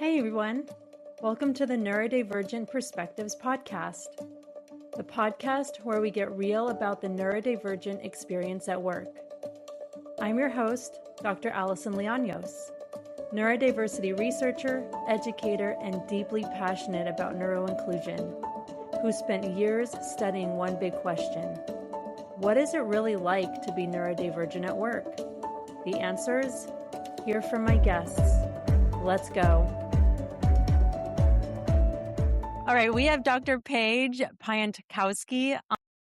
Hey everyone, welcome to the Neurodivergent Perspectives podcast, the podcast where we get real about the neurodivergent experience at work. I'm your host, Dr. Allison Leaños, neurodiversity researcher, educator, and deeply passionate about neuroinclusion, who spent years studying one big question: what is it really like to be neurodivergent at work? The answers? Hear from my guests. Let's go. All right, we have Dr. Paige Piontkowsky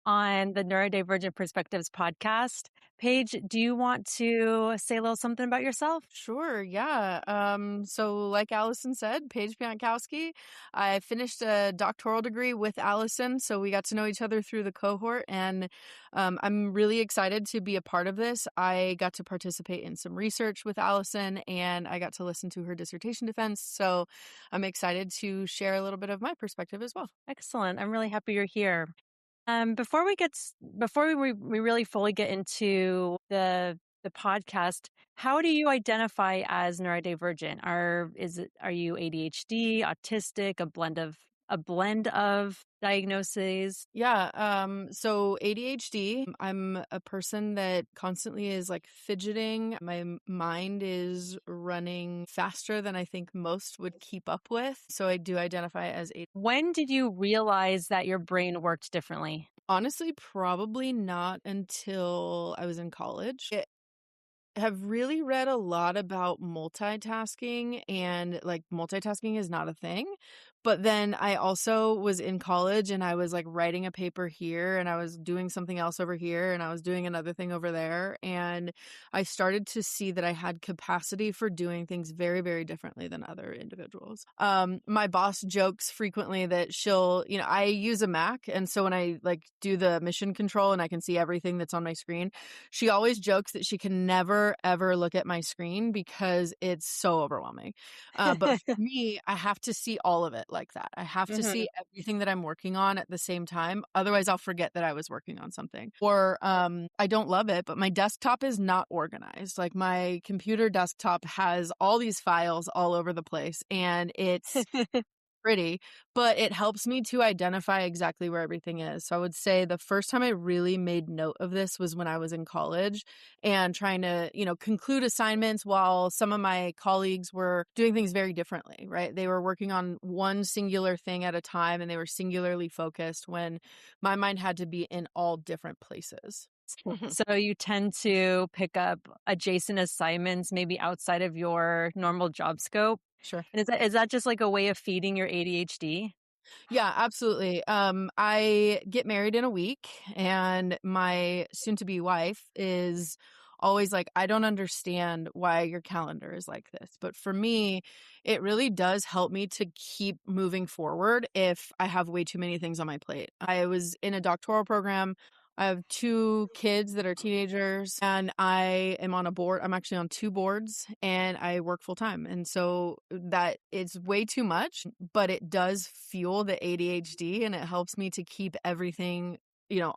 on the Neurodivergent Perspectives podcast. Paige, do you want to say a little something about yourself? Sure, yeah. So like Allison said, Paige Piontkowsky. I finished a doctoral degree with Allison, so we got to know each other through the cohort, and I'm really excited to be a part of this. I got to participate in some research with Allison, and I got to listen to her dissertation defense, so I'm excited to share a little bit of my perspective as well. Excellent. I'm really happy you're here. Before we really fully get into the podcast, how do you identify as neurodivergent? Are you ADHD, autistic, a blend of diagnoses? Yeah, so ADHD, I'm a person that constantly is like fidgeting. My mind is running faster than I think most would keep up with. So I do identify as ADHD. When did you realize that your brain worked differently? Honestly, probably not until I was in college. I have really read a lot about multitasking, and like multitasking is not a thing. But then I also was in college and I was like writing a paper here and I was doing something else over here and I was doing another thing over there. And I started to see that I had capacity for doing things very, very differently than other individuals. My boss jokes frequently that I use a Mac. And so when I like do the mission control and I can see everything that's on my screen, she always jokes that she can never, ever look at my screen because it's so overwhelming. But for me, I have to see all of it like that. I have to see everything that I'm working on at the same time. Otherwise, I'll forget that I was working on something. Or I don't love it, but my desktop is not organized. Like my computer desktop has all these files all over the place and it's pretty, but it helps me to identify exactly where everything is. So I would say the first time I really made note of this was when I was in college and trying to, conclude assignments while some of my colleagues were doing things very differently, right? They were working on one singular thing at a time and they were singularly focused when my mind had to be in all different places. So you tend to pick up adjacent assignments, maybe outside of your normal job scope. Sure. And is that just like a way of feeding your ADHD? Yeah, absolutely. I get married in a week and my soon-to-be wife is always like, I don't understand why your calendar is like this. But for me, it really does help me to keep moving forward if I have way too many things on my plate. I was in a doctoral program. I have 2 kids that are teenagers and I am on a board. I'm actually on 2 boards and I work full time. And so that it's way too much, but it does fuel the ADHD and it helps me to keep everything,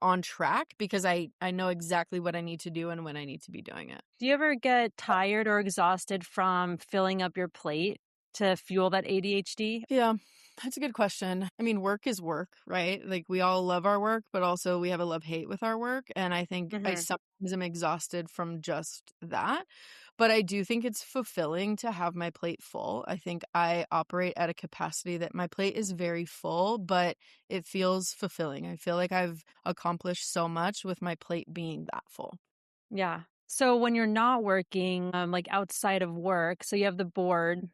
on track because I know exactly what I need to do and when I need to be doing it. Do you ever get tired or exhausted from filling up your plate to fuel that ADHD? Yeah, that's a good question. I mean, work is work, right? Like we all love our work, but also we have a love-hate with our work. And I think I sometimes am exhausted from just that. But I do think it's fulfilling to have my plate full. I think I operate at a capacity that my plate is very full, but it feels fulfilling. I feel like I've accomplished so much with my plate being that full. Yeah. So when you're not working, like outside of work, so you have the board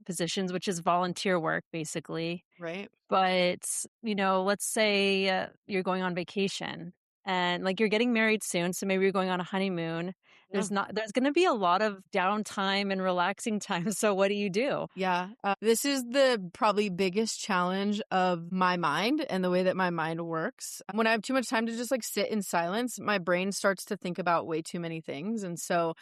positions, which is volunteer work, basically. Right. But, let's say you're going on vacation and like you're getting married soon. So maybe you're going on a honeymoon. Yeah. There's going to be a lot of downtime and relaxing time. So what do you do? Yeah. This is the probably biggest challenge of my mind and the way that my mind works. When I have too much time to just like sit in silence, my brain starts to think about way too many things. And so,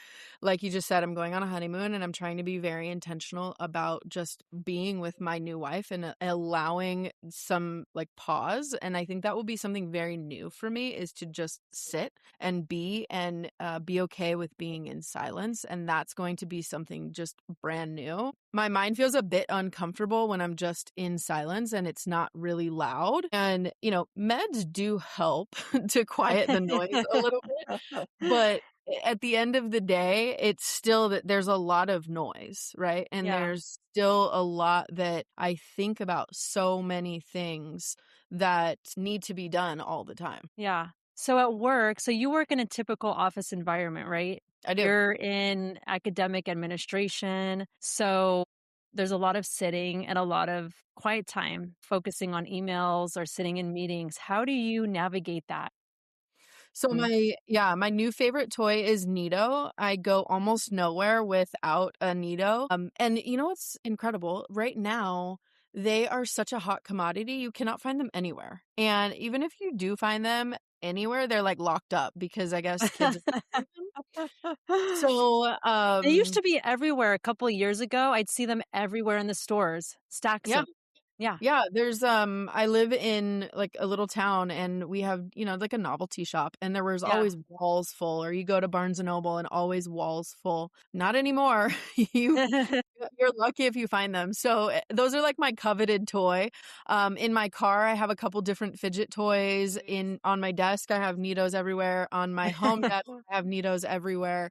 like you just said, I'm going on a honeymoon and I'm trying to be very intentional about just being with my new wife and allowing some like pause. And I think that will be something very new for me is to just sit and be okay with being in silence, and that's going to be something just brand new. My mind feels a bit uncomfortable when I'm just in silence and it's not really loud. And, meds do help to quiet the noise a little bit, but at the end of the day, it's still that there's a lot of noise, right? And Yeah. there's still a lot that I think about, so many things that need to be done all the time. Yeah. So at work, so you work in a typical office environment, right? I do. You're in academic administration. So there's a lot of sitting and a lot of quiet time focusing on emails or sitting in meetings. How do you navigate that? So Mm. my new favorite toy is Neato. I go almost nowhere without a Neato. And you know what's incredible? Right now, they are such a hot commodity. You cannot find them anywhere. And even if you do find them anywhere, they're like locked up because I guess kids are stealing them. So, They used to be everywhere a couple of years ago. I'd see them everywhere in the stores, stacks yeah. of. Yeah. Yeah, there's I live in like a little town and we have, like a novelty shop and there was Yeah. always walls full, or you go to Barnes and Noble and always walls full. Not anymore. You you're lucky if you find them. So those are like my coveted toy. In my car I have a couple different fidget toys. In on my desk I have Neatos everywhere. On my home desk I have Neatos everywhere.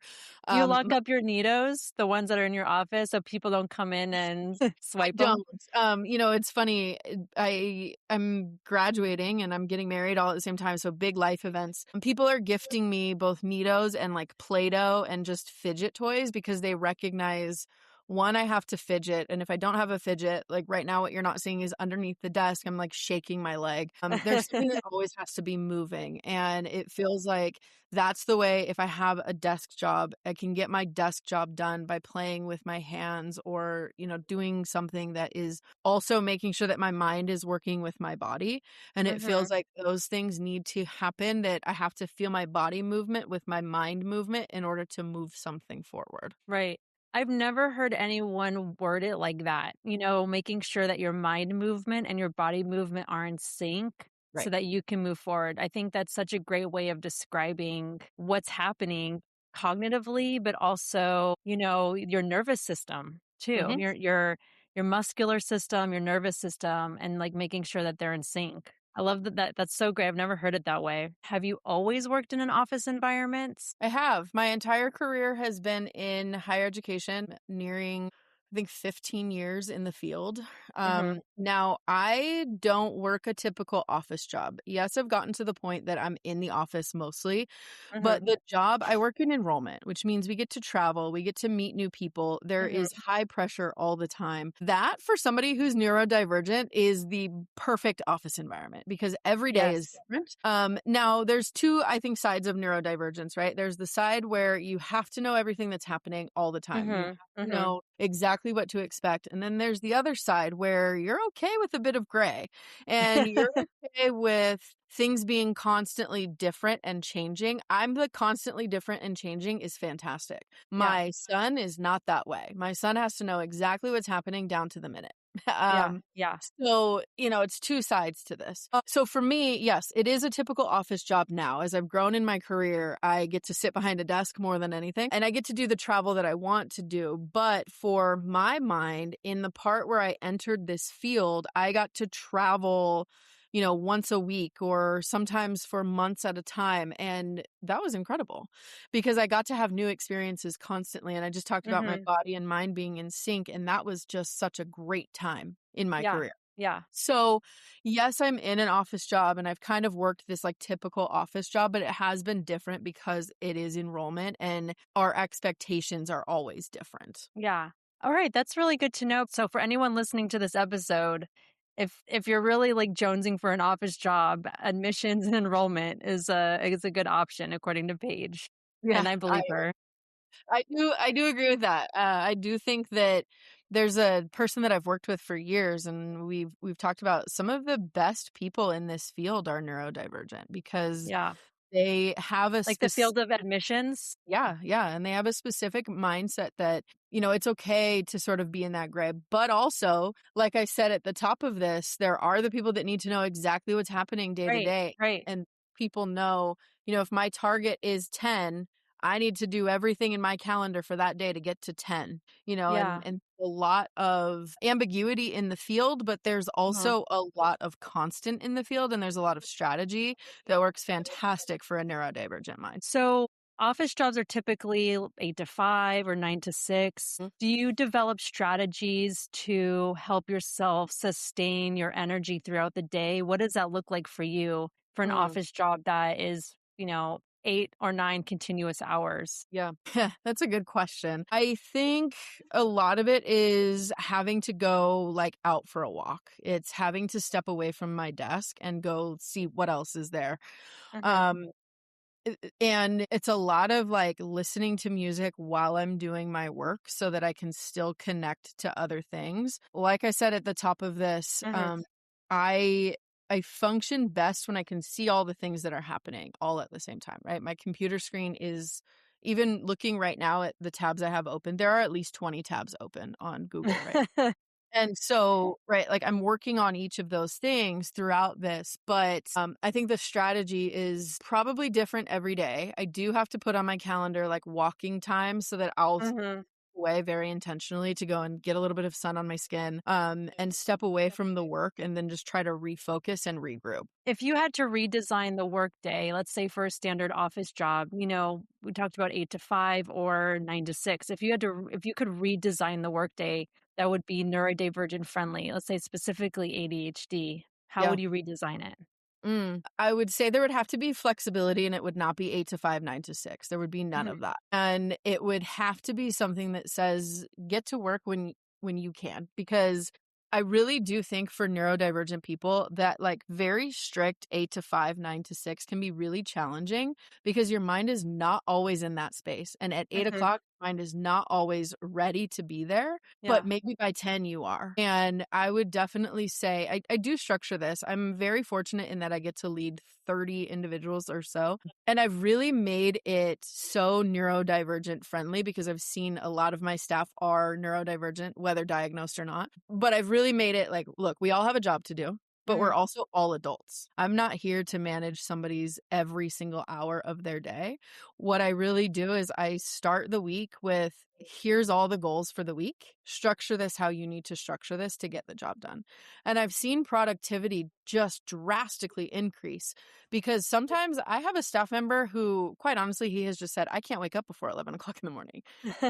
Do you Um lock up your Nitos, the ones that are in your office, so people don't come in and I swipe them? don't. It's funny. I'm graduating and I'm getting married all at the same time, so big life events. And people are gifting me both Neatos and like Play-Doh and just fidget toys because they recognize one, I have to fidget, and if I don't have a fidget, like right now, what you're not seeing is underneath the desk, I'm like shaking my leg. There's something that always has to be moving, and it feels like that's the way. If I have a desk job, I can get my desk job done by playing with my hands or, doing something that is also making sure that my mind is working with my body. And it feels Mhm. like those things need to happen, that I have to feel my body movement with my mind movement in order to move something forward. Right. I've never heard anyone word it like that, making sure that your mind movement and your body movement are in sync so Right. that you can move forward. I think that's such a great way of describing what's happening cognitively, but also, your nervous system too. Mhm. Your muscular system, your nervous system, and like making sure that they're in sync. I love that's so great. I've never heard it that way. Have you always worked in an office environment? I have. My entire career has been in higher education, nearing, I think, 15 years in the field. Mhm. Now, I don't work a typical office job. Yes, I've gotten to the point that I'm in the office mostly, but Mhm. the job I work in enrollment, which means we get to travel, we get to meet new people. There is Mhm. high pressure all the time. That, for somebody who's neurodivergent, is the perfect office environment because every day is Yes. different. Now there's two, I think, sides of neurodivergence, right? There's the side where you have to know everything that's happening all the time. You have Mhm, to mhm. know exactly what to expect. And then there's the other side where you're okay with a bit of gray and you're okay with things being constantly different and changing. I'm the constantly different and changing is fantastic. Yeah, My son is not that way. My son has to know exactly what's happening down to the minute. yeah, um, yeah. so, it's two sides to this. So for me, yes, it is a typical office job now. As I've grown in my career, I get to sit behind a desk more than anything, and I get to do the travel that I want to do. But for my mind, in the part where I entered this field, I got to travel, once a week or sometimes for months at a time. And that was incredible because I got to have new experiences constantly. And I just talked about my Mhm. body and mind being in sync. And that was just such a great time in my Yeah, career. yeah, So, yes, I'm in an office job and I've kind of worked this like typical office job, but it has been different because it is enrollment and our expectations are always different. yeah. Alright, that's really good to know. So for anyone listening to this episode, if you're really, like, jonesing for an office job, admissions and enrollment is a good option according to Paige, Yeah, and I believe her. I do agree with that. I do think that there's a person that I've worked with for years, and we've talked about some of the best people in this field are neurodivergent because Yeah. they have a Like the specific. field of admissions? Yeah, yeah, and they have a specific mindset that, it's okay to sort of be in that gray, but also, like I said at the top of this, there are the people that need to know exactly what's happening day to Right, day, right. and people know, if my target is 10, I need to do everything in my calendar for that day to get to 10, Yeah. and a lot of ambiguity in the field, but there's Uh-huh. also a lot of constant in the field, and there's a lot of strategy that works fantastic for a neurodivergent mind. So office jobs are typically 8 to 5 or 9 to 6. Mm. Do you develop strategies to help yourself sustain your energy throughout the day? What does that look like for you for an Mm. office job that is, 8 or 9 continuous hours? Yeah. That's a good question. I think a lot of it is having to go like out for a walk. It's having to step away from my desk and go see what else is there. Hmm. Um and it's a lot of like listening to music while I'm doing my work so that I can still connect to other things. Like I said at the top of this, Hmm. I I function best when I can see all the things that are happening all at the same time, right? My computer screen is even looking right now at the tabs I have open, there are at least 20 tabs open on Google, right? And so, right, like I'm working on each of those things throughout this, but I think the strategy is probably different every day. I do have to put on my calendar like walking time so that I'll step Hmm. away very intentionally to go and get a little bit of sun on my skin, and step away from the work and then just try to refocus and regroup. If you had to redesign the workday, let's say for a standard office job, we talked about 8 to 5 or 9 to 6. If you could redesign the workday that would be neurodivergent friendly, let's say specifically ADHD, how Yeah. would you redesign it? I would say there would have to be flexibility and it would not be 8 to 5, 9 to 6. There would be none Mhm. of that. And it would have to be something that says get to work when you can, because I really do think for neurodivergent people that like very strict 8 to 5, 9 to 6 can be really challenging because your mind is not always in that space. And at 8 Mhm. o'clock, mind is not always ready to be there, but Yeah. maybe by 10 you are. And I would definitely say I do structure this. I'm very fortunate in that I get to lead 30 individuals or so. And I've really made it so neurodivergent friendly because I've seen a lot of my staff are neurodivergent, whether diagnosed or not. But I've really made it like, look, we all have a job to do, but we're Mhm. also all adults. I'm not here to manage somebody's every single hour of their day. What I really do is I start the week with here's all the goals for the week. Structure this how you need to structure this to get the job done. And I've seen productivity just drastically increase because sometimes I have a staff member who, quite honestly, he has just said, I can't wake up before 11 o'clock in the morning.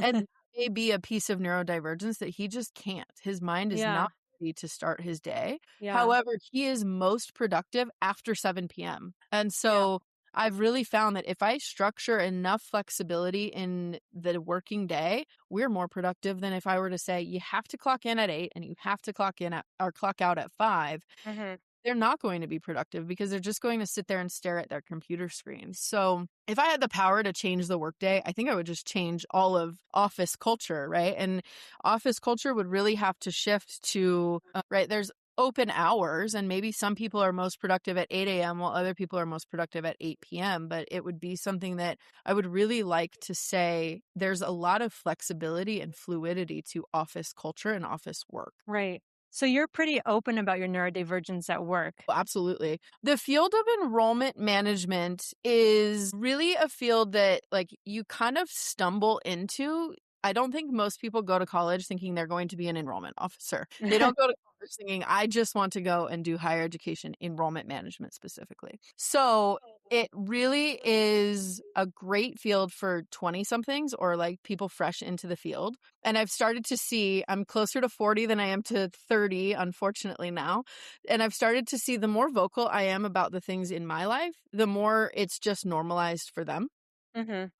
And that may be a piece of neurodivergence that he just can't. His mind is Yeah. not ready to start his day. Yeah. However, he is most productive after 7 p.m. And Yeah. so I've really found that if I structure enough flexibility in the working day, we're more productive than if I were to say you have to clock in at 8 and you have to clock in at or clock out at 5. Mhm. They're not going to be productive because they're just going to sit there and stare at their computer screens. So, if I had the power to change the workday, I think I would just change all of office culture, right? And office culture would really have to shift to, right, there's open hours, and maybe some people are most productive at 8 a.m. while other people are most productive at 8 p.m. But it would be something that I would really like to say there's a lot of flexibility and fluidity to office culture and office work. Right. So you're pretty open about your neurodivergence at work. Absolutely. The field of enrollment management is really a field that like you kind of stumble into. I don't think most people go to college thinking they're going to be an enrollment officer. They don't go to college thinking I just want to go and do higher education enrollment management specifically. So it really is a great field for 20 somethings or like people fresh into the field. And I've started to see I'm closer to 40 than I am to 30, unfortunately, now. And I've started to see the more vocal I am about the things in my life, the more it's just normalized for them. Mhm.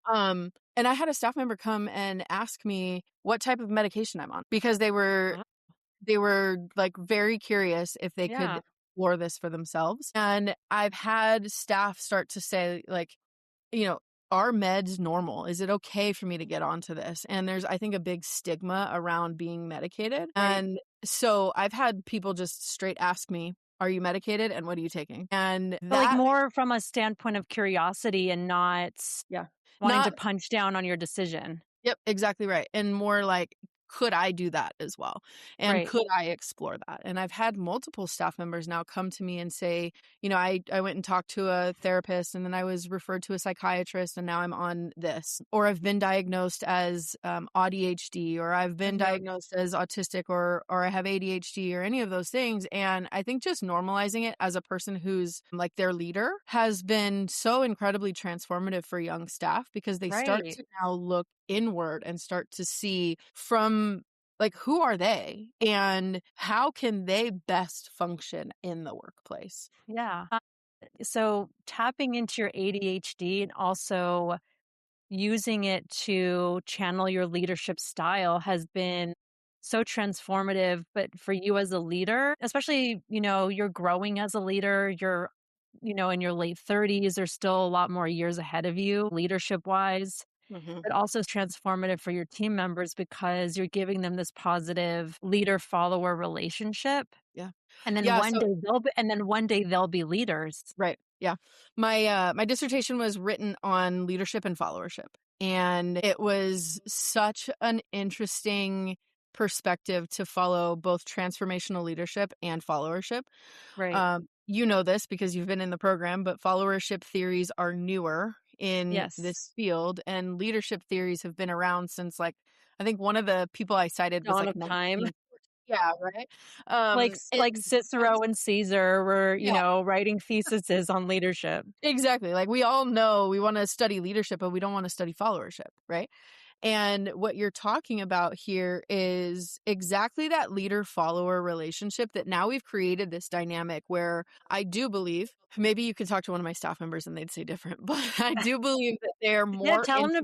And I had a staff member come and ask me what type of medication I'm on because they were like very curious if they could Yeah. explore this for themselves. And I've had staff start to say like, you know, are meds normal? Is it okay for me to get onto this? And there's, I think, a big stigma around being medicated. Right. And so I've had people just straight ask me, are you medicated and what are you taking? And But, like, that, more from a standpoint of curiosity and not yeah, wanting to not, punch down on your decision. yep, exactly right. And more like, could I do that as well? And Right. could I explore that? And I've had multiple staff members now come to me and say, I went and talked to a therapist, and then I was referred to a psychiatrist, and now I'm on this. Or I've been diagnosed as ADHD, or I've been Mhm. diagnosed as autistic, or I have ADHD, or any of those things. And I think just normalizing it as a person who's like their leader has been so incredibly transformative for young staff, because they start Right. to now look inward and start to see from like, who are they and how can they best function in the workplace? Yeah. So tapping into your ADHD and also using it to channel your leadership style has been so transformative. But for you as a leader, especially, you're growing as a leader, you're, in your late 30s, there's still a lot more years ahead of you, leadership wise, Hmm. but also transformative for your team members because you're giving them this positive leader follower relationship. Yeah. And then Yeah. one So day they'll be leaders. right. Yeah. My dissertation was written on leadership and followership. And it was such an interesting perspective to follow both transformational leadership and followership. Right. You know this because you've been in the program, but followership theories are newer in this Yes. field, and leadership theories have been around since, like, I think one of the people I cited was Dawn like of time. 19. Yeah, right. Like And Cicero and Caesar were, yeah, writing theses on leadership. exactly. Like, we all know we want to study leadership, but we don't want to study followership, right? And what you're talking about here is exactly that leader follower relationship, that now we've created this dynamic where I do believe, maybe you could talk to one of my staff members and they'd say different, but I do believe that they're Yeah, more interested. tell them to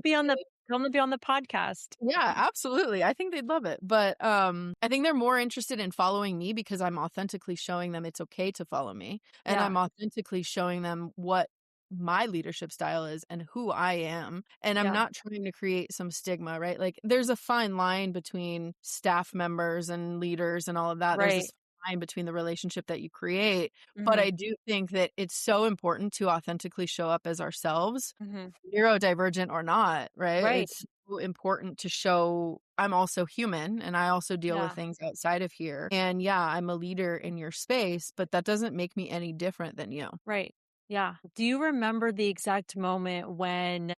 be on the podcast. Yeah, absolutely. I think they'd love it. But I think they're more interested in following me because I'm authentically showing them it's okay to follow me. And Yeah. I'm authentically showing them what my leadership style is and who I am. And I'm Yeah. not trying to create some stigma, right? Like, there's a fine line between staff members and leaders and all of that. There's Right. this line between the relationship that you create. But Mhm. I do think that it's so important to authentically show up as ourselves, Mhm. neurodivergent or not, right? Right. It's so important to show I'm also human and I also deal with Yeah. things outside of here. And yeah, I'm a leader in your space, but that doesn't make me any different than you. Right. Yeah. Do you remember the exact moment when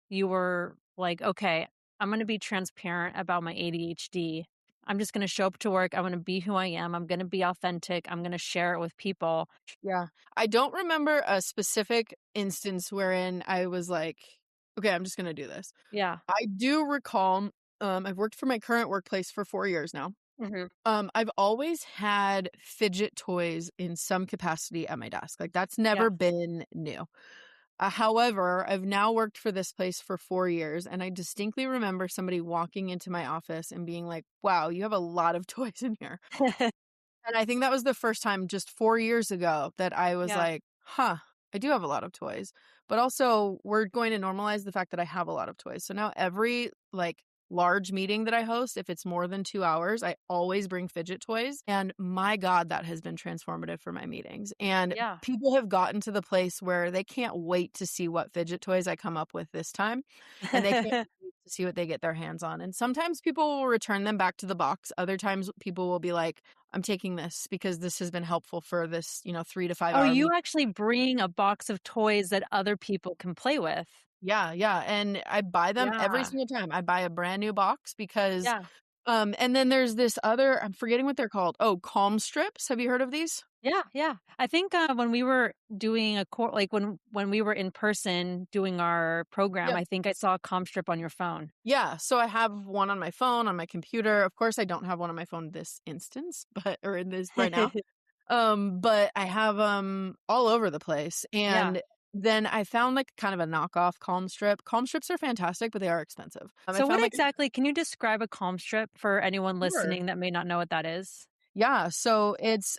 you were like, "Okay, I'm gonna be transparent about my ADHD. I'm just gonna show up to work. I'm gonna be who I am. I'm gonna be authentic. I'm gonna share it with people." Yeah. I don't remember a specific instance wherein I was like, okay, I'm just going to do this. Yeah. I do recall, I've worked for my current workplace for 4 years now. Mhm. I've always had fidget toys in some capacity at my desk. Like, that's Yeah. never been new. However, I've now worked for this place for 4 years, and I distinctly remember somebody walking into my office and being like, wow, you have a lot of toys in here. And I think that was the first time just 4 years ago that I was Yeah. like, "Huh, I do have a lot of toys." But also, we're going to normalize the fact that I have a lot of toys. So now every, like, large meeting that I host, if it's more than 2 hours, I always bring fidget toys, and my god, that has been transformative for my meetings. And Yeah. people have gotten to the place where they can't wait to see what fidget toys I come up with this time, and they can't wait to see what they get their hands on. And sometimes people will return them back to the box. Other times people will be like, I'm taking this because this has been helpful for this, 3 to 5 Oh, hour you meeting. actually bring a box of toys that other people can play with. Yeah, yeah, and I buy them every Yeah. single time. I buy a brand new box because Yeah. and then there's this other, I'm forgetting what they're called. Oh, calm strips. Have you heard of these? Yeah, yeah. I think, when we were doing like, when we were in person doing our program, Yep. I think I saw a comm strip on your phone. Yeah, so I have one on my phone, on my computer. Of course, I don't have one on my phone this instance, but or in this right now. But I have all over the place. Yeah. And then I found like kind of a knockoff calm strip. Calm strips are fantastic, but they are expensive. I So what found like exactly can you describe a comm strip for anyone sure. listening that may not know what that is? Yeah, so it's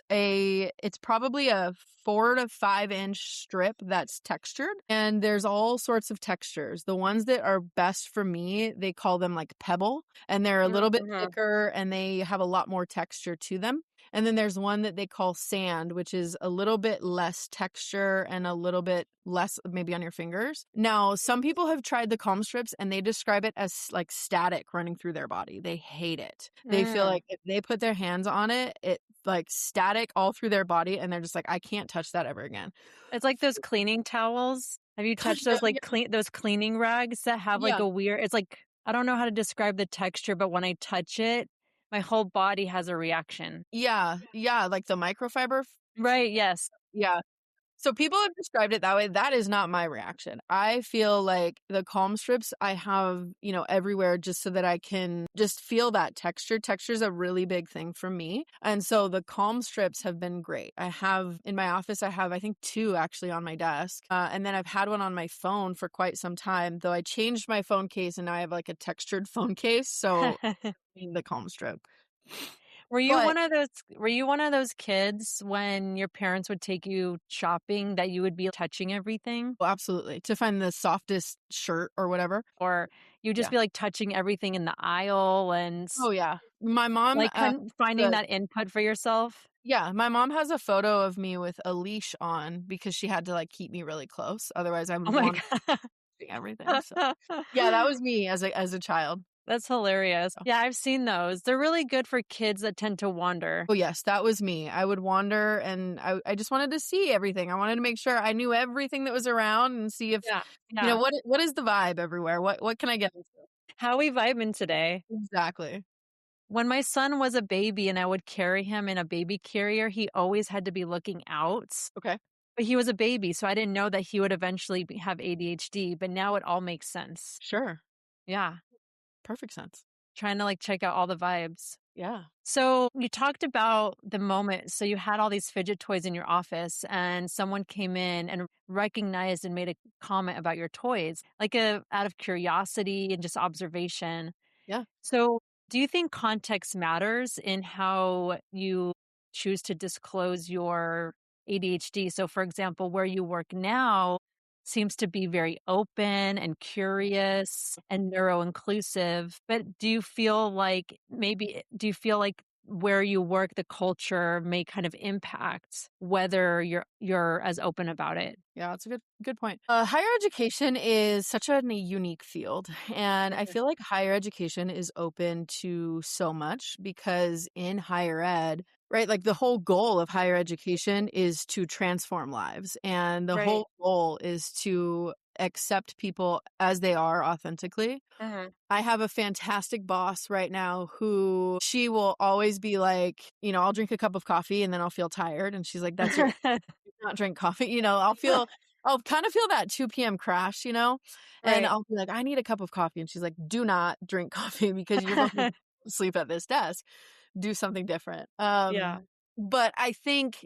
probably a 4 to 5 inch strip that's textured, and there's all sorts of textures. The ones that are best for me, they call them like pebble, and they're a little bit Mhm. thicker and they have a lot more texture to them. And then there's one that they call sand, which is a little bit less texture and a little bit less maybe on your fingers. Now, some people have tried the calm strips and they describe it as like static running through their body. They hate it. They feel Mm. like if they put their hands on it, it like static all through their body, and they're just like, I can't touch that ever again. It's like those cleaning towels. Have you touched those, like, those cleaning rags that have, like, Yeah. a weird it's like I don't know how to describe the texture, but when I touch it, my whole body has a reaction. Yeah. Yeah. Like the microfiber. Right, yes. Yeah. So people have described it that way. That is not my reaction. I feel like the calm strips I have, everywhere just so that I can just feel that texture. Texture is a really big thing for me. And so the calm strips have been great. I have in my office, I think 2 actually on my desk. And then I've had one on my phone for quite some time, though I changed my phone case and now I have like a textured phone case. So I need the calm strip. But Were you one of those kids when your parents would take you shopping that you would be touching everything? well, absolutely. To find the softest shirt or whatever. Or you'd just Yeah. be, like, touching everything in the aisle and Oh, yeah. My mom, like, finding the that input for yourself? yeah, my mom has a photo of me with a leash on because she had to, like, keep me really close. Otherwise, I Oh would my want god. everything, so yeah, that was me as a child. That's hilarious. So Yeah, I've seen those. They're really good for kids that tend to wander. oh, yes, that was me. I would wander, and I just wanted to see everything. I wanted to make sure I knew everything that was around and see if, Yeah, yeah. what is the vibe everywhere? What can I get into? How we vibing today? Exactly. When my son was a baby and I would carry him in a baby carrier, he always had to be looking out. Okay. But he was a baby, so I didn't know that he would eventually have ADHD, but now it all makes sense. Sure. Yeah, Perfect sense. trying to, like, check out all the vibes. Yeah. So you talked about the moment. So you had all these fidget toys in your office, and someone came in and recognized and made a comment about your toys, like out of curiosity and just observation. Yeah. So do you think context matters in how you choose to disclose your ADHD? So, for example, where you work now seems to be very open and curious and neuro inclusive. But do you feel like where you work, the culture may kind of impact whether you're as open about it? Yeah, that's a good point. Higher education is such a unique field, and I Mhm. feel like higher education is open to so much because in higher ed, right, like the whole goal of higher education is to transform lives, and the Right. whole goal is to accept people as they are authentically. Mhm. I have a fantastic boss right now who she will always be like, I'll drink a cup of coffee and then I'll feel tired, and she's like, "That's your not drink coffee." I'll kind of feel that 2 p.m. crash, and Right. I'll be like, I need a cup of coffee. And she's like, do not drink coffee because you're going to sleep at this desk. Do something different. Yeah. But I think,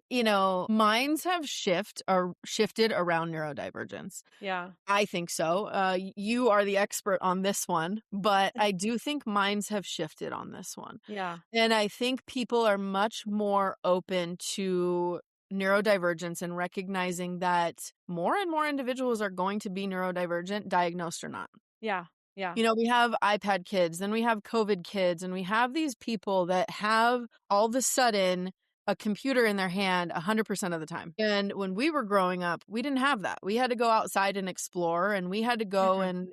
minds have shifted around neurodivergence. Yeah. I think so. You are the expert on this one, but I do think minds have shifted on this one. Yeah. And I think people are much more open to neurodivergence and recognizing that more and more individuals are going to be neurodivergent, diagnosed or not. Yeah. Yeah. We have iPad kids, then we have COVID kids, and we have these people that have all of a sudden a computer in their hand 100% of the time. And when we were growing up, we didn't have that. We had to go outside and explore, and we had to go Mhm. and,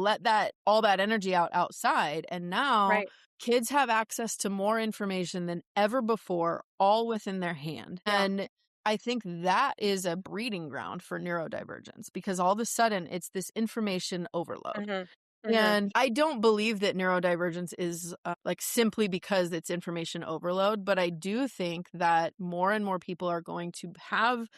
let all that energy out outside. And now Right. kids have access to more information than ever before, all within their hand. Yeah. And I think that is a breeding ground for neurodivergence because all of a sudden it's this information overload. Mhm. Mhm. And I don't believe that neurodivergence is like simply because it's information overload, but I do think that more and more people are going to have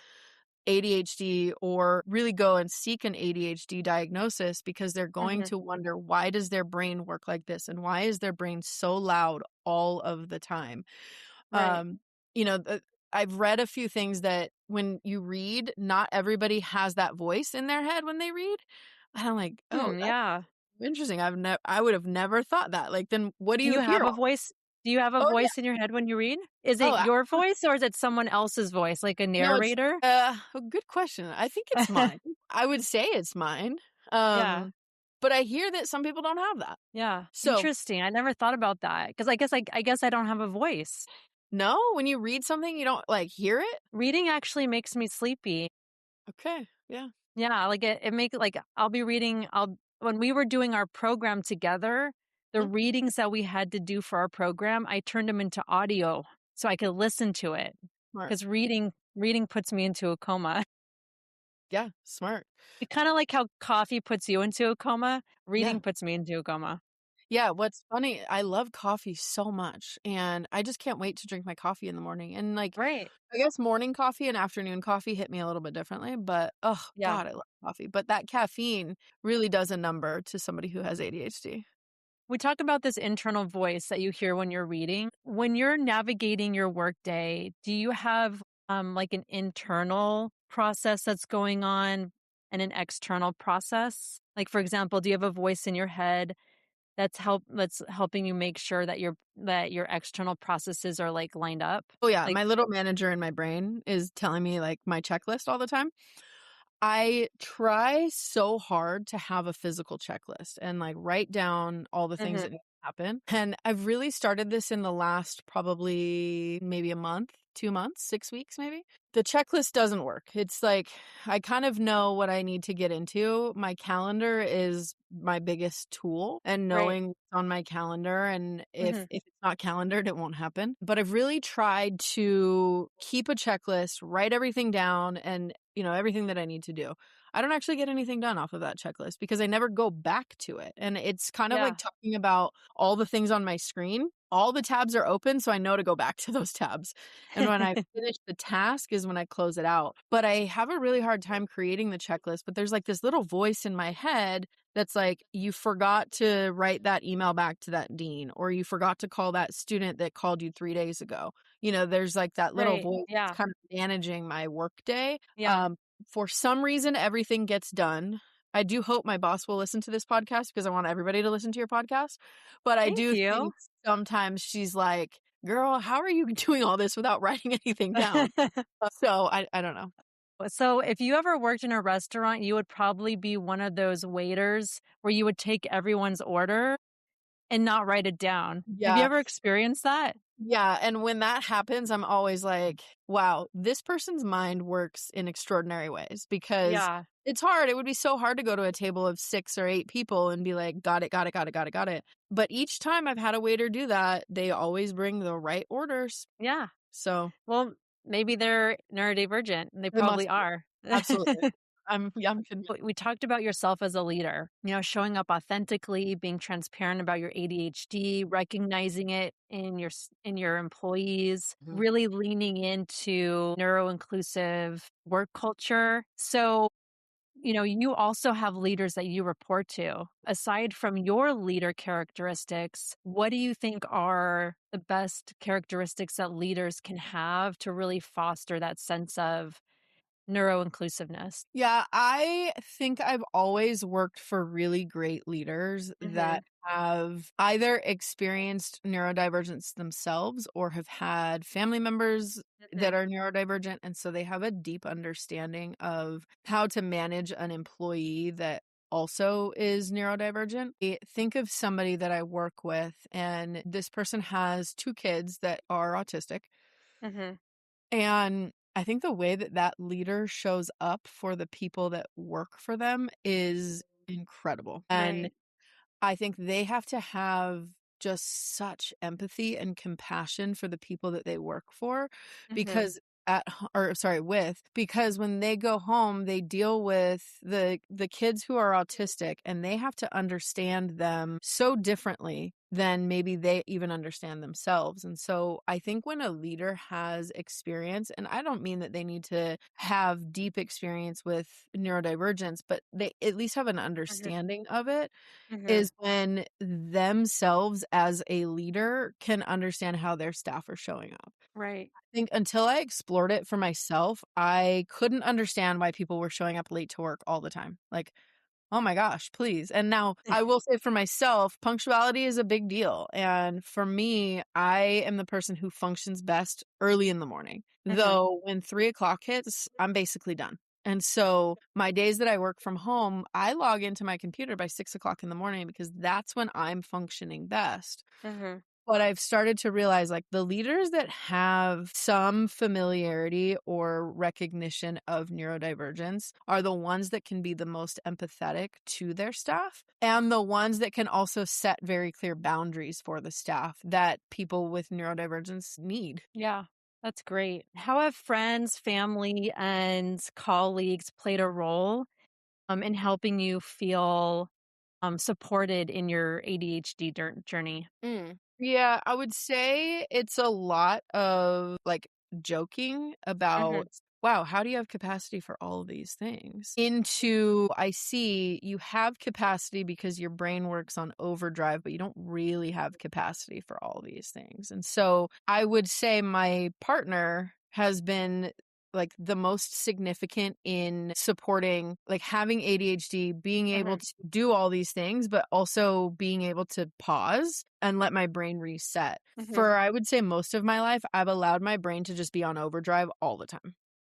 ADHD or really go and seek an ADHD diagnosis because they're going Mhm. to wonder, why does their brain work like this? And why is their brain so loud all of the time? Right. Um, you know, the, I've read a few things that when you read, not everybody has that voice in their head when they read. And I'm like, oh, that's Yeah. interesting. I would have never thought that. Like, then what do Do you you hear? have a voice? Do you have a Oh yeah. voice in your head when you read? Is it Oh, your voice or is it someone else's voice, like a no, it's narrator? a good question. I think it's mine. I would say it's mine. Yeah. Um, but I hear that some people don't have that. Yeah. So Interesting. I never thought about that because I guess I don't have a voice. No? When you read something, you don't, like, hear it? Reading actually makes me sleepy. Okay, yeah. Yeah, like, it make like, I'll be reading I'll when we were doing our program together, the Mhm. readings that we had to do for our program, I turned them into audio so I could listen to it. Smart. Because reading puts me into a coma. Yeah, smart. Kinda like how coffee puts you into a coma, Yeah. reading puts me into a coma. Yeah, what's funny, I love coffee so much, and I just can't wait to drink my coffee in the morning, and, like, Right. I guess morning coffee and afternoon coffee hit me a little bit differently, but, oh Yeah. god, I love coffee, but that caffeine really does a number to somebody who has ADHD. We talk about this internal voice that you hear when you're reading. When you're navigating your workday, do you have like an internal process that's going on and an external process? Like for example, do you have a voice in your head that's helping you make sure that your external processes are like lined up? Oh, yeah, Like my little manager in my brain is telling me, like, my checklist all the time. I try so hard to have a physical checklist and, like, write down all the things mhm, that need to happen, and I've really started this in the last probably maybe a month, 2 months, 6 weeks maybe. The checklist doesn't work. It's like, I kind of know what I need to get into. My calendar is my biggest tool, and right. knowing what's on my calendar, and Mhm. if it's not calendared, it won't happen. But I've really tried to keep a checklist, write everything down, and, everything that I need to do. I don't actually get anything done off of that checklist because I never go back to it. And it's kind of like Yeah. talking about all the things on my screen. All the tabs are open, so I know to go back to those tabs. And when I finish the task is when I close it out. But I have a really hard time creating the checklist. But there's like this little voice in my head that's like, you forgot to write that email back to that dean, or you forgot to call that student that called you 3 days ago. There's like that little Right. voice that's Yeah. kind of managing my workday. Yeah. Um, for some reason, everything gets done. I do hope my boss will listen to this podcast because I want everybody to listen to your podcast. But I Thank do you. think sometimes she's like, girl, how are you doing all this without writing anything down? So I don't know. So, if you ever worked in a restaurant, you would probably be one of those waiters where you would take everyone's order and not write it down. Have you Yeah. ever experienced that? Yeah, and when that happens, I'm always like, wow, this person's mind works in extraordinary ways because Yeah. it's hard. It would be so hard to go to a table of 6 or 8 people and be like, got it, got it, got it, got it, got it. But each time I've had a waiter do that, they always bring the right orders. Yeah. So Well, maybe they're neurodivergent. They it probably must be. are. Absolutely. I'm convinced. But we talked about yourself as a leader, showing up authentically, being transparent about your ADHD, recognizing it in your employees, Mhm. really leaning into neuro-inclusive work culture. So, you also have leaders that you report to. Aside from your leader characteristics, what do you think are the best characteristics that leaders can have to really foster that sense of neuro-inclusiveness? Yeah, I think I've always worked for really great leaders that Mhm. have either experienced neurodivergence themselves or have had family members that Mhm. are neurodivergent. And so they have a deep understanding of how to manage an employee that also is neurodivergent. Think of somebody that I work with, and this person has 2 kids that are autistic. Mhm. And I think the way that that leader shows up for the people that work for them is incredible. And Right. I think they have to have just such empathy and compassion for the people that they work for Mhm. because or sorry, with, because when they go home they deal with the kids who are autistic, and they have to understand them so differently than maybe they even understand themselves. And so I think when a leader has experience, and I don't mean that they need to have deep experience with neurodivergence, but they at least have an Mhm. understanding of it, Mhm. is when themselves as a leader can understand how their staff are showing up. Right. I think until I explored it for myself, I couldn't understand why people were showing up late to work all the time. Like, oh my gosh, please. And now I will say for myself, punctuality is a big deal. And for me, I am the person who functions best early in the morning. Mhm. Though when 3 o'clock hits, I'm basically done. And so my days that I work from home, I log into my computer by 6 o'clock in the morning because that's when I'm functioning best. Mhm. But I've started to realize, like, the leaders that have some familiarity or recognition of neurodivergence are the ones that can be the most empathetic to their staff, and the ones that can also set very clear boundaries for the staff that people with neurodivergence need. Yeah, that's great. How have friends, family, and colleagues played a role in helping you feel supported in your ADHD journey? Yeah, I would say it's a lot of, like, joking Hmm. about, "Wow, how do you have capacity for all of these things?" Into, "I see you have capacity because your brain works on overdrive, but you don't really have capacity for all these things." And so, I would say my partner has been, like, the most significant in supporting, like, having ADHD, being able Hmm. to do all these things, but also being able to pause and let my brain reset. Hmm. For, I would say, most of my life, I've allowed my brain to just be on overdrive all the time.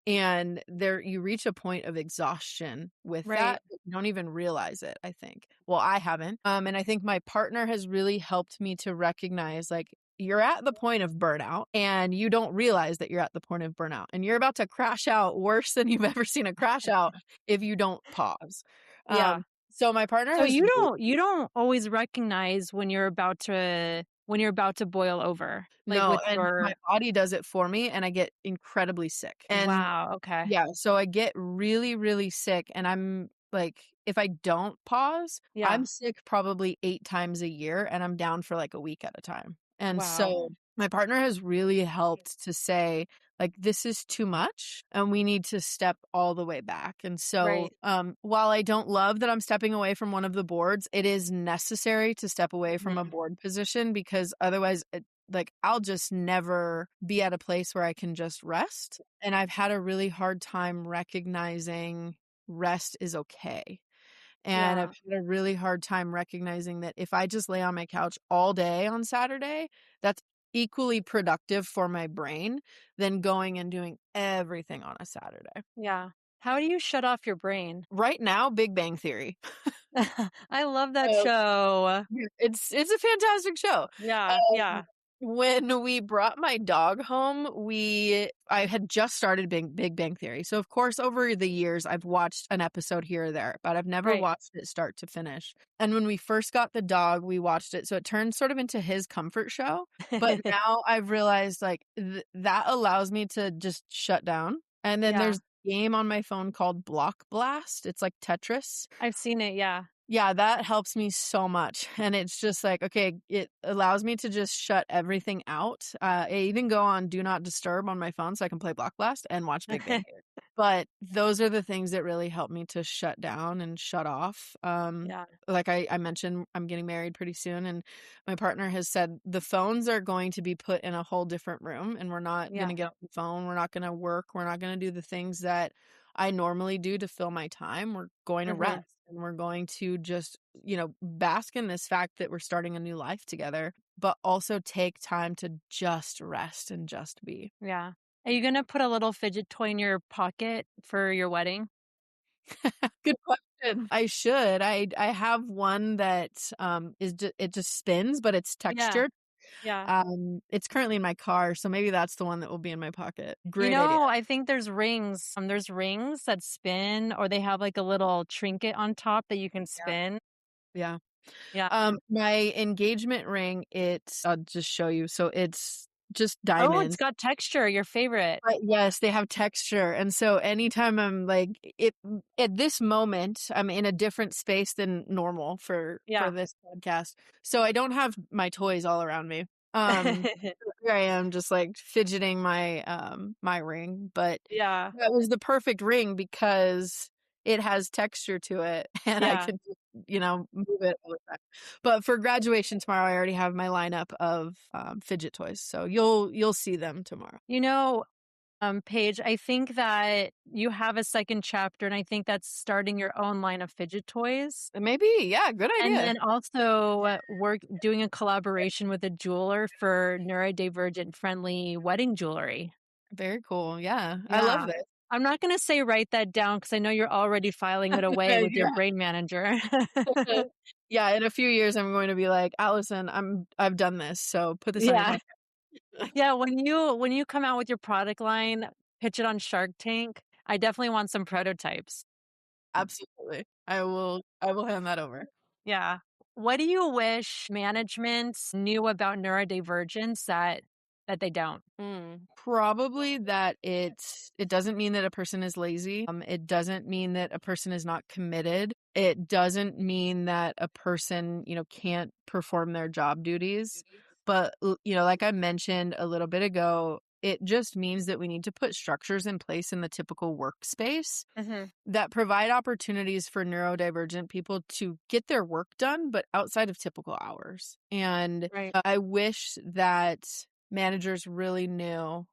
And there you reach a point of exhaustion with Right. that, but you don't even realize it, I think. Well, I haven't. And I think my partner has really helped me to recognize, like, you're at the point of burnout and you don't realize that you're at the point of burnout and you're about to crash out worse than you've ever seen a crash out if you don't pause. Yeah. So my partner So has you don't always recognize when you're about to boil over, like no, with and my your body does it for me and I get incredibly sick. And wow. Okay. yeah, so I get really, really sick, and I'm like, if I don't pause, Yeah. I'm sick probably 8 times a year, and I'm down for, like, a week at a time. And Wow. so my partner has really helped to say, like, "This is too much, and we need to step all the way back." And so, Right. while I don't love that I'm stepping away from one of the boards, it is necessary to step away from a Mhm. board position because otherwise, like, I'll just never be at a place where I can just rest. And I've had a really hard time recognizing rest is okay. And I've Yeah. had a really hard time recognizing that if I just lay on my couch all day on Saturday, that's equally productive for my brain than going and doing everything on a Saturday. Yeah. How do you shut off your brain? Right now, Big Bang Theory. I love that show. Yeah, it's a fantastic show. Yeah. Um, Yeah. when we brought my dog home, I had just started Big Bang Theory. So, of course, over the years, I've watched an episode here or there, but I've never Right. watched it start to finish. And when we first got the dog, we watched it. So it turned sort of into his comfort show. But now I've realized, like, that allows me to just shut down. And then Yeah. there's a game on my phone called Block Blast. It's like Tetris. I've seen it. Yeah. Yeah, that helps me so much, and it's just like, okay, it allows me to just shut everything out. I even go on do not disturb on my phone so I can play Block Blast and watch Big Bang Theory. But those are the things that really help me to shut down and shut off. Yeah. Like I mentioned, I'm getting married pretty soon, and my partner has said the phones are going to be put in a whole different room, and we're not Yeah. gonna get on the phone, we're not gonna work, we're not gonna do the things that I normally do to fill my time. We're going to Hmm. rest and we're going to just, bask in this fact that we're starting a new life together, but also take time to just rest and just be. Yeah. Are you gonna put a little fidget toy in your pocket for your wedding? Good question. I should. I have one that it just spins, but it's Yeah. textured. Yeah. It's currently in my car, so maybe that's the one that will be in my pocket. You Great idea. know, I think there's rings. There's rings that spin, or they have like a little trinket on top that you can Yeah. spin. Yeah. Yeah. My engagement ring, I'll just show you. So it's just Oh, it's diamonds. got texture. Your favorite. But yes, they have texture, and so anytime I'm like at this moment, I'm in a different space than normal for Yeah. this podcast, so I don't have my toys all around me. Here I am just, like, fidgeting my ring, but Yeah. that was the perfect ring because it has texture to it, and I Yeah. can just, move it all the time. But for graduation tomorrow, I already have my lineup of, fidget toys, so you'll see them tomorrow. You know, Paige, I think that you have a second chapter, and I think that's starting your own line of fidget toys. Maybe, yeah, good And idea. then also doing a collaboration with a jeweler for neurodivergent friendly wedding jewelry. Very cool, yeah, I love Yeah. this. I'm not gonna say write that down because I know you're already filing it away with your Yeah. brain manager. Yeah, in a few years, I'm going to be like, "Allison, I've done this, so put this on your Yeah. contract." Yeah, when you come out with your product line, pitch it on Shark Tank, I definitely want some prototypes. Absolutely. I will hand that over. Yeah. What do you wish management knew about neurodivergence that they don't? Probably that it doesn't mean that a person is lazy. It doesn't mean that a person is not committed. It doesn't mean that a person, can't perform their job duties. But, like I mentioned a little bit ago, it just means that we need to put structures in place in the typical workspace Mhm. that provide opportunities for neurodivergent people to get their work done, but outside of typical hours. And Right. I wish that managers really knew,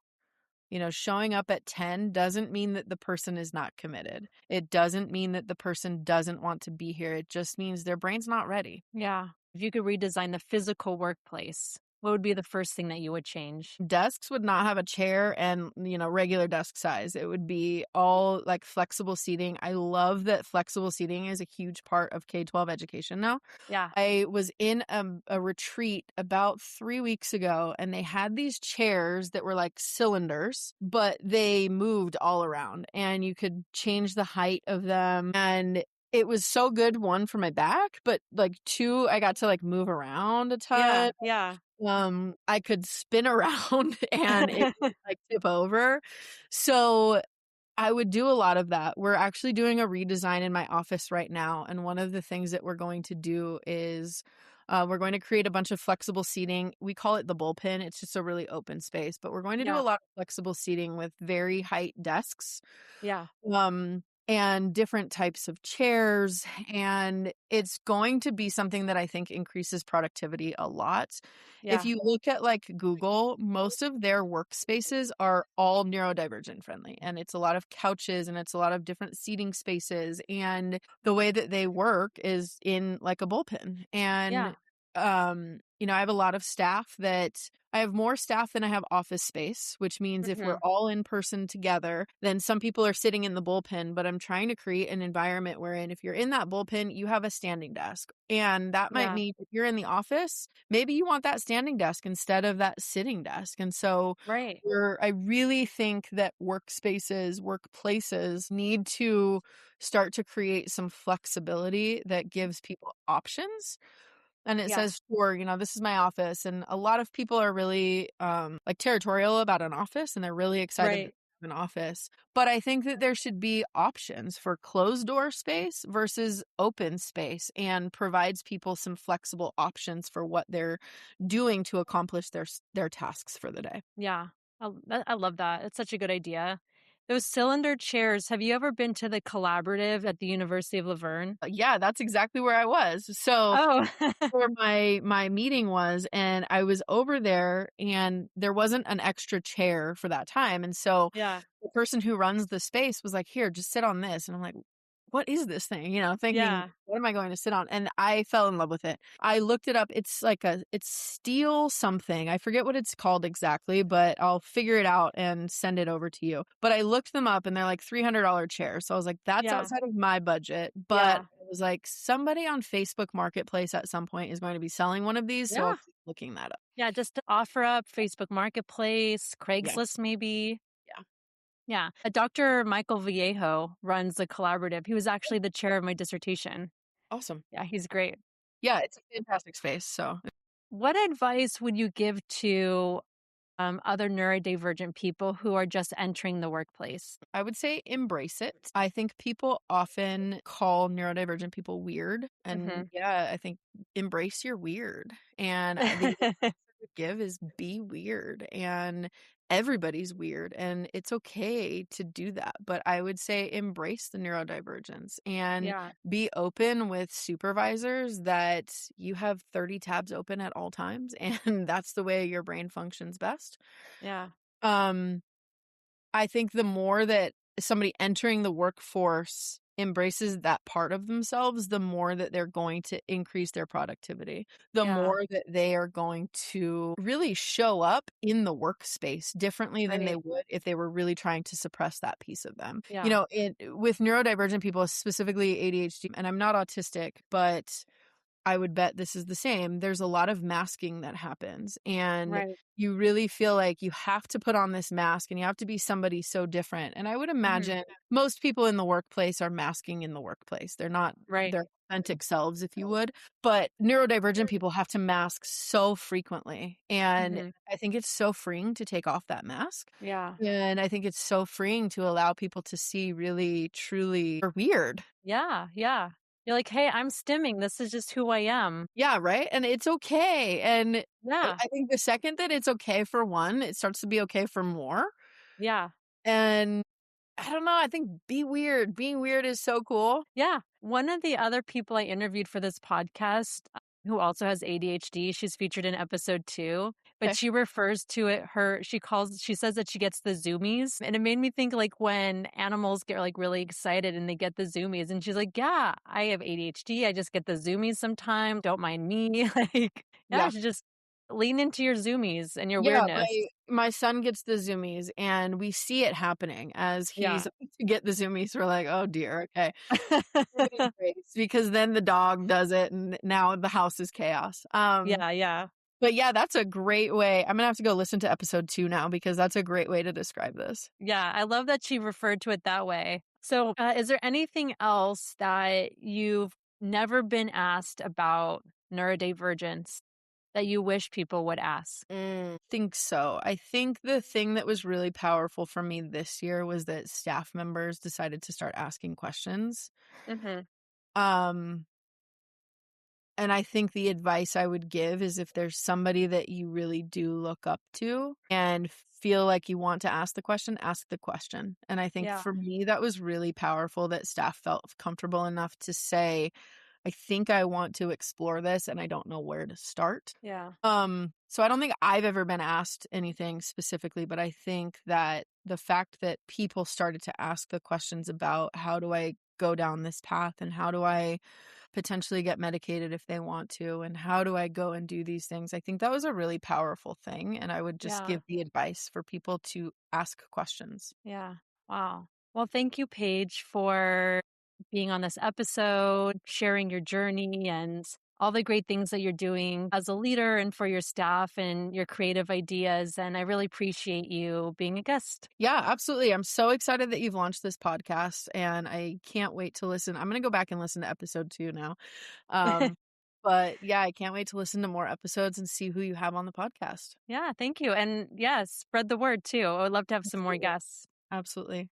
showing up at 10 doesn't mean that the person is not committed. It doesn't mean that the person doesn't want to be here. It just means their brain's not ready. Yeah. If you could redesign the physical workplace, what would be the first thing that you would change? Desks would not have a chair and, regular desk size. It would be all like flexible seating. I love that flexible seating is a huge part of K-12 education now. Yeah. I was in a retreat about 3 weeks ago, and they had these chairs that were like cylinders, but they moved all around, and you could change the height of them. And it was so good, one, for my back, but like two, I got to like move around a Yeah. ton. Yeah. I could spin around and it would like tip over. So I would do a lot of that. We're actually doing a redesign in my office right now, and one of the things that we're going to do is we're going to create a bunch of flexible seating. We call it the bullpen. It's just a really open space, but we're going to do a Yeah. lot of flexible seating with very height desks, Yeah. and different types of chairs. And it's going to be something that I think increases productivity a lot. If Yeah. you look at like Google, most of their workspaces are all neurodivergent friendly. And it's a lot of couches and it's a lot of different seating spaces. And the way that they work is in like a bullpen. And Yeah. I have a lot of staff that I have more staff than I have office space, which means if we're Mhm. all in person together, then some people are sitting in the bullpen, but I'm trying to create an environment wherein if you're in that bullpen, you have a standing desk. And that might Yeah. mean if you're in the office, maybe you want that standing desk instead of that sitting desk. And so Right. I really think that workplaces need to start to create some flexibility that gives people options. And it Yeah. says, sure, this is my office. And a lot of people are really like territorial about an office, and they're really excited to Right. have an office. But I think that there should be options for closed door space versus open space, and provides people some flexible options for what they're doing to accomplish their tasks for the day. Yeah. I love that. It's such a good idea. Those cylinder chairs, have you ever been to the collaborative at the University of Laverne? Yeah, that's exactly where I was. So Oh. where my meeting was, and I was over there, and there wasn't an extra chair for that time, and so Yeah. the person who runs the space was like, "Here, just sit on this," and I'm like, "What is this thing?" Thinking, Yeah. "What am I going to sit on?" And I fell in love with it. I looked it up. It's steel something. I forget what it's called exactly, but I'll figure it out and send it over to you. But I looked them up, and they're like $300 chairs. So I was like, "That's Yeah. outside of my budget." But Yeah. I was like, somebody on Facebook Marketplace at some point is going to be selling one of these, so I'll Yeah. keep looking that up. Yeah, just to offer up Facebook Marketplace, Yeah, Craigslist maybe. yeah. Yeah. Dr. Michael Vallejo runs the collaborative. He was actually the chair of my dissertation. Awesome. Yeah, he's great. Yeah, it's a fantastic space, so What advice would you give to other neurodivergent people who are just entering the workplace? I would say embrace it. I think people often call neurodivergent people weird, and Hmm. yeah, I think embrace your weird. And the advice I would give is be weird, and everybody's weird, and it's okay to do that. But I would say embrace the neurodivergence and Yeah. be open with supervisors that you have 30 tabs open at all times, and that's the way your brain functions best. Yeah. Um, I think the more that somebody entering the workforce embraces that part of themselves, the more that they're going to increase their productivity, the Yeah. more that they are going to really show up in the workspace differently than they Right. would if they were really trying to suppress that piece of them. Yeah. With neurodivergent people, specifically ADHD, and I'm not autistic, but I would bet this is the same. There's a lot of masking that happens, and Right. you really feel like you have to put on this mask and you have to be somebody so different. And I would Mhm. imagine most people in the workplace are masking in the workplace. They're not Right. their authentic selves, if you would. But neurodivergent people have to mask so frequently. And Mhm. I think it's so freeing to take off that mask. Yeah. And I think it's so freeing to allow people to see really, truly are weird. Yeah, yeah. You're like, "Hey, I'm stimming. This is just who I am." Yeah, right? And it's okay. And Yeah. I think the second that it's okay for one, it starts to be okay for more. Yeah. And I don't know, I think be weird. Being weird is so cool. Yeah. One of the other people I interviewed for this podcast, who also has ADHD, she's featured in episode 2, but Okay. she refers to it she says that she gets the zoomies, and it made me think, like, when animals get, like, really excited and they get the zoomies, and she's like, "Yeah, I have ADHD, I just get the zoomies sometimes, don't mind me." Like, yeah, Yeah. she just lean into your zoomies and your Yeah, weirdness. my son gets the zoomies, and we see it happening as he's Yeah. about to get the zoomies. We're like, "Oh dear, okay." Saving grace, because then the dog does it, and now the house is chaos. Yeah, yeah. But yeah, that's a great way. I'm gonna have to go listen to episode 2 now because that's a great way to describe this. Yeah, I love that she referred to it that way. So, is there anything else that you've never been asked about neurodivergence that you wish people would ask? Think so. I think the thing that was really powerful for me this year was that staff members decided to start asking questions. Mhm. Um, and I think the advice I would give is if there's somebody that you really do look up to and feel like you want to ask the question, ask the question. And I think Yeah, for me, that was really powerful that staff felt comfortable enough to say, I think I want to explore this and I don't know where to start. yeah, So I don't think I've ever been asked anything specifically, but I think that the fact that people started to ask the questions about how do I go down this path and how do I potentially get medicated if they want to and how do I go and do these things, I think that was a really powerful thing. And I would just yeah, give the advice for people to ask questions. yeah. Wow. Well, thank you, Paige, for being on this episode, sharing your journey and all the great things that you're doing as a leader and for your staff and your creative ideas. And I really appreciate you being a guest. Yeah, absolutely. I'm so excited that you've launched this podcast and I can't wait to listen. I'm going to go back and listen to episode 2 now. Um, but yeah, I can't wait to listen to more episodes and see who you have on the podcast. Yeah, thank you. And yes, spread the word too. I would love to have some more Absolutely. guests. Absolutely.